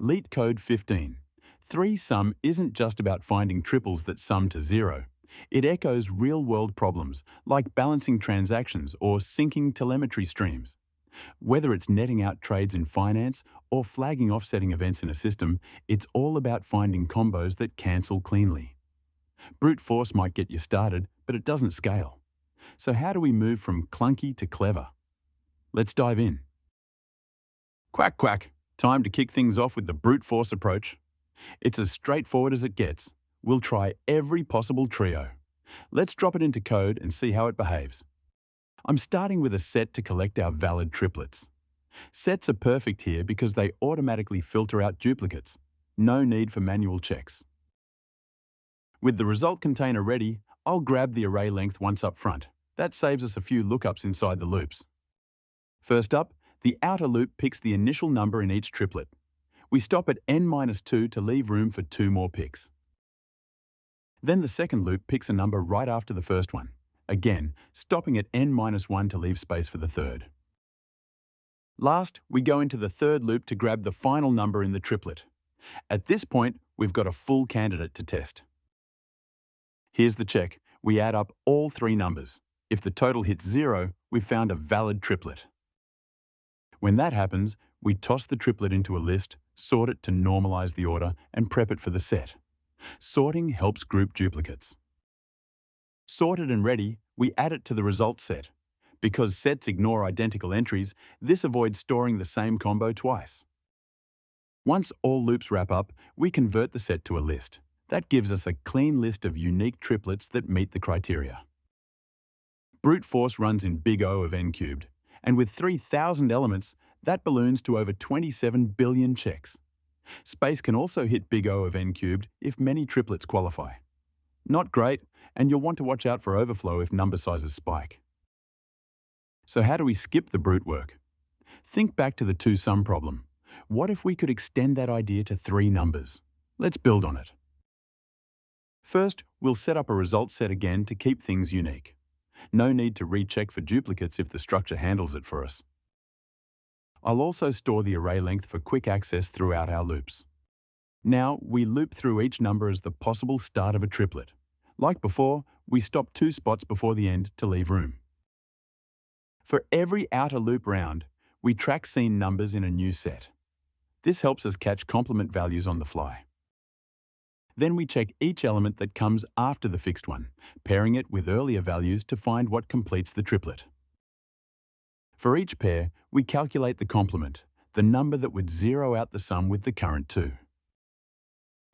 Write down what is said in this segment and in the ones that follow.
LeetCode 15. 3-sum isn't just about finding triples that sum to 0. It echoes real-world problems like balancing transactions or syncing telemetry streams. Whether it's netting out trades in finance or flagging offsetting events in a system, it's all about finding combos that cancel cleanly. Brute force might get you started, but it doesn't scale. So how do we move from clunky to clever? Let's dive in. Quack quack, time to kick things off with the brute force approach. It's as straightforward as it gets. We'll try every possible trio. Let's drop it into code and see how it behaves. I'm starting with a set to collect our valid triplets. Sets are perfect here because they automatically filter out duplicates. No need for manual checks. With the result container ready, I'll grab the array length once up front. That saves us a few lookups inside the loops. First up, the outer loop picks the initial number in each triplet. We stop at n-2 to leave room for 2 more picks. Then the second loop picks a number right after the first one, again stopping at n-1 to leave space for the third. Last, we go into the third loop to grab the final number in the triplet. At this point, we've got a full candidate to test. Here's the check. We add up all 3 numbers. If the total hits 0, we've found a valid triplet. When that happens, we toss the triplet into a list, sort it to normalize the order, and prep it for the set. Sorting helps group duplicates. Sorted and ready, we add it to the result set. Because sets ignore identical entries, this avoids storing the same combo twice. Once all loops wrap up, we convert the set to a list. That gives us a clean list of unique triplets that meet the criteria. Brute force runs in big O of n cubed, and with 3,000 elements, that balloons to over 27 billion checks. Space can also hit big O of n cubed if many triplets qualify. Not great, and you'll want to watch out for overflow if number sizes spike. So how do we skip the brute work? Think back to the two-sum problem. What if we could extend that idea to 3 numbers? Let's build on it. First, we'll set up a result set again to keep things unique. No need to recheck for duplicates if the structure handles it for us. I'll also store the array length for quick access throughout our loops. Now, we loop through each number as the possible start of a triplet. Like before, we stop 2 spots before the end to leave room. For every outer loop round, we track scene numbers in a new set. This helps us catch complement values on the fly. Then we check each element that comes after the fixed one, pairing it with earlier values to find what completes the triplet. For each pair, we calculate the complement, the number that would zero out the sum with the current 2.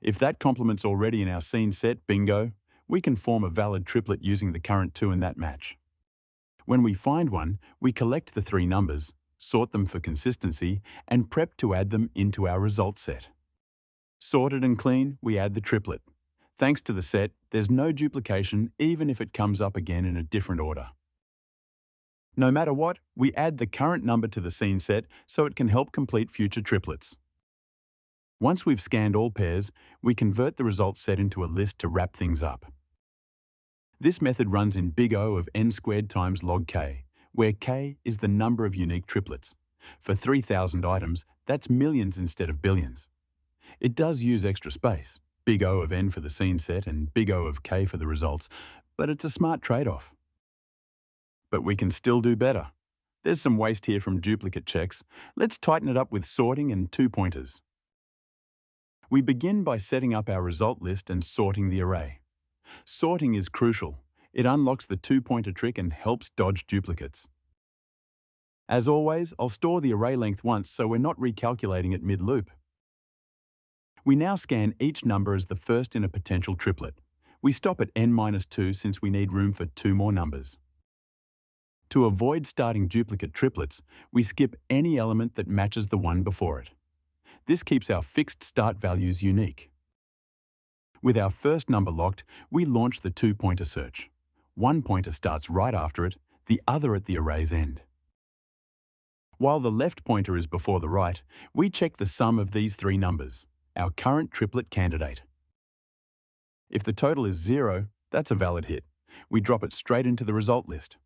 If that complement's already in our scene set, bingo, we can form a valid triplet using the current 2 in that match. When we find one, we collect the 3 numbers, sort them for consistency, and prep to add them into our result set. Sorted and clean, we add the triplet. Thanks to the set, there's no duplication even if it comes up again in a different order. No matter what, we add the current number to the scene set so it can help complete future triplets. Once we've scanned all pairs, we convert the result set into a list to wrap things up. This method runs in big O of n squared times log k, where k is the number of unique triplets. For 3,000 items, that's millions instead of billions. It does use extra space, big O of n for the scene set and big O of k for the results, but it's a smart trade-off. But we can still do better. There's some waste here from duplicate checks. Let's tighten it up with sorting and 2 pointers. We begin by setting up our result list and sorting the array. Sorting is crucial. It unlocks the 2-pointer trick and helps dodge duplicates. As always, I'll store the array length once so we're not recalculating it mid-loop. We now scan each number as the first in a potential triplet. We stop at n-2 since we need room for 2 more numbers. To avoid starting duplicate triplets, we skip any element that matches the one before it. This keeps our fixed start values unique. With our first number locked, we launch the 2-pointer search. One pointer starts right after it, the other at the array's end. While the left pointer is before the right, we check the sum of these 3 numbers, our current triplet candidate. If the total is 0, that's a valid hit. We drop it straight into the result list.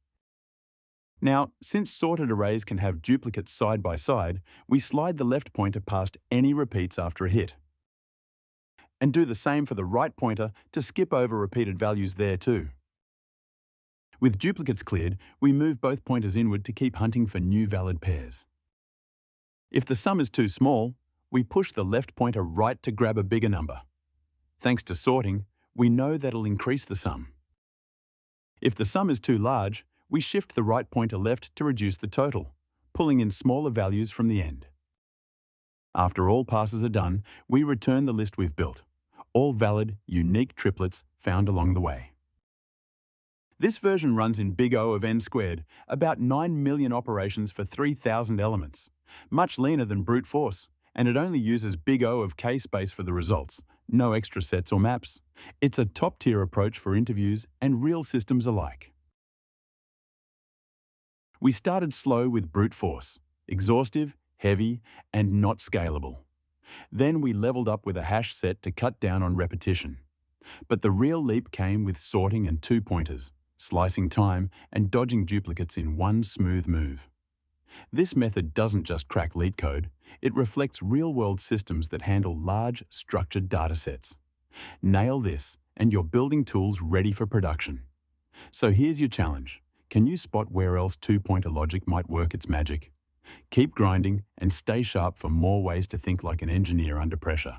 Now, since sorted arrays can have duplicates side by side, we slide the left pointer past any repeats after a hit. And do the same for the right pointer to skip over repeated values there too. With duplicates cleared, we move both pointers inward to keep hunting for new valid pairs. If the sum is too small, we push the left pointer right to grab a bigger number. Thanks to sorting, we know that'll increase the sum. If the sum is too large, we shift the right pointer left to reduce the total, pulling in smaller values from the end. After all passes are done, we return the list we've built, all valid, unique triplets found along the way. This version runs in big O of n squared, about 9 million operations for 3,000 elements, much leaner than brute force, and it only uses big O of k space for the results, no extra sets or maps. It's a top-tier approach for interviews and real systems alike. We started slow with brute force, exhaustive, heavy, and not scalable. Then we leveled up with a hash set to cut down on repetition. But the real leap came with sorting and two pointers, slicing time and dodging duplicates in one smooth move. This method doesn't just crack LeetCode, it reflects real-world systems that handle large, structured datasets. Nail this, and you're building tools ready for production. So here's your challenge. Can you spot where else two-pointer logic might work its magic? Keep grinding and stay sharp for more ways to think like an engineer under pressure.